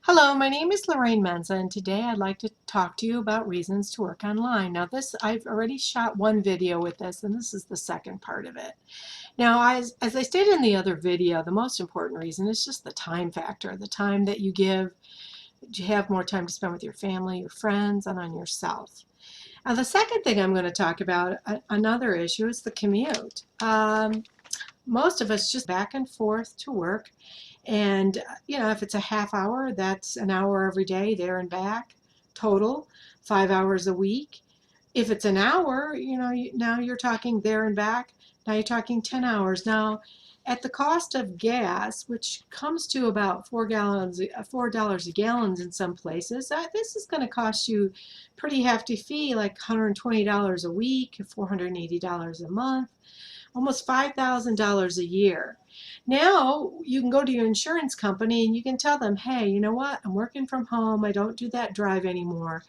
Hello, my name is Lorraine Menza, and today I'd like to talk to you about reasons to work online. Now, I've already shot one video with this, and this is the second part of it. Now, as I stated in the other video, the most important reason is just the time factor, the time that you give. You have more time to spend with your family, your friends, and on yourself. Now, the second thing I'm going to talk about, another issue, is the commute. Most of us just back and forth to work. And, if it's a half hour, that's an hour every day there and back, total, 5 hours a week. If it's an hour, now you're talking there and back. Now you're talking 10 hours. Now, at the cost of gas, which comes to about $4 a gallon in some places, this is going to cost you pretty hefty fee, like $120 a week, $480 a month, almost $5,000 a year. Now you can go to your insurance company and you can tell them, hey, you know what? I'm working from home. I don't do that drive anymore.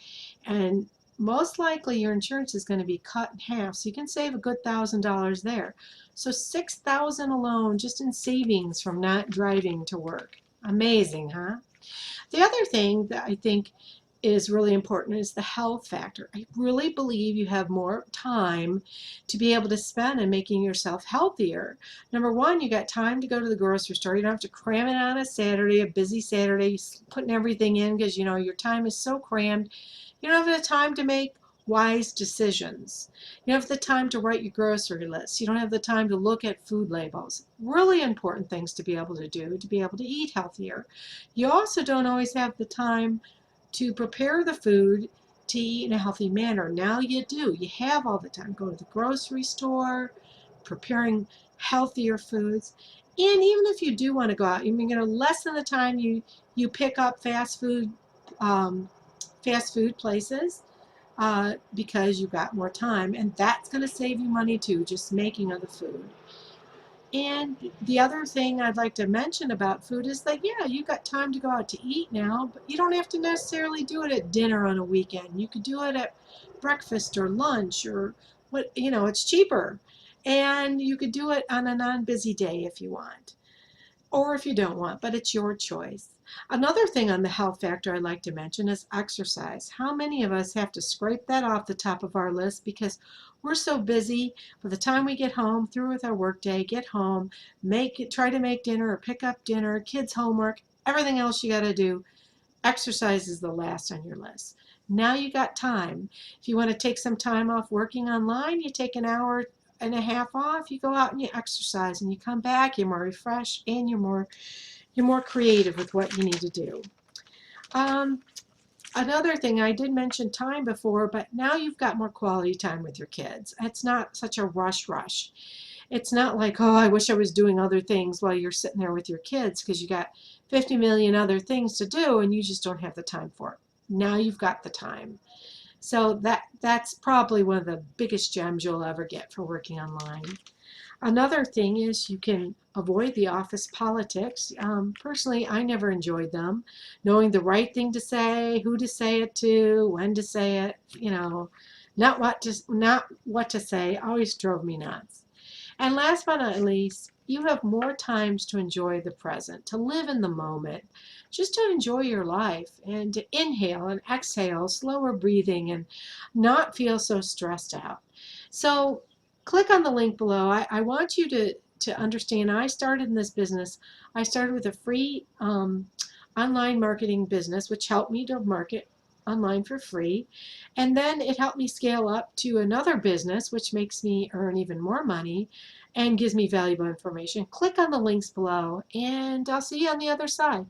And most likely your insurance is going to be cut in half. So you can save a good $1,000 there. So $6,000 alone just in savings from not driving to work. Amazing, huh? The other thing that I think is really important is the health factor. I really believe you have more time to be able to spend in making yourself healthier. Number one, you got time to go to the grocery store. You don't have to cram it on a Saturday, a busy Saturday, putting everything in because your time is so crammed. You don't have the time to make wise decisions. You don't have the time to write your grocery list. You don't have the time to look at food labels. Really important things to be able to do to be able to eat healthier. You also don't always have the time to prepare the food to eat in a healthy manner. Now you do. You have all the time. Go to the grocery store, preparing healthier foods. And even if you do want to go out, you're going to lessen the time you pick up fast food places because you've got more time. And that's going to save you money too, just making of the food. And the other thing I'd like to mention about food is that, yeah, you got time to go out to eat now, but you don't have to necessarily do it at dinner on a weekend. You could do it at breakfast or lunch or it's cheaper. And you could do it on a non-busy day if you want, or if you don't want, but it's your choice. Another thing on the health factor I'd like to mention is exercise. How many of us have to scrape that off the top of our list because we're so busy? By the time we get home, through with our workday, get home, try to make dinner or pick up dinner, kids' homework, everything else you got to do, exercise is the last on your list. Now you got time. If you want to take some time off working online, you take an hour and a half off, you go out and you exercise, and you come back, you're more refreshed, and you're more creative with what you need to do. Another thing, I did mention time before, but now you've got more quality time with your kids. It's not such a rush. It's not like, oh, I wish I was doing other things while you're sitting there with your kids because you got 50 million other things to do and you just don't have the time for it. Now you've got the time. So that's probably one of the biggest gems you'll ever get for working online. Another thing is you can avoid the office politics. Personally, I never enjoyed them. Knowing the right thing to say, who to say it to, when to say it, not what to say, always drove me nuts. And last but not least, you have more times to enjoy the present, to live in the moment, just to enjoy your life and to inhale and exhale, slower breathing, and not feel so stressed out. So click on the link below. I want you to understand I started in this business. I started with a free online marketing business, which helped me to market online for free. And then it helped me scale up to another business, which makes me earn even more money and gives me valuable information. Click on the links below, and I'll see you on the other side.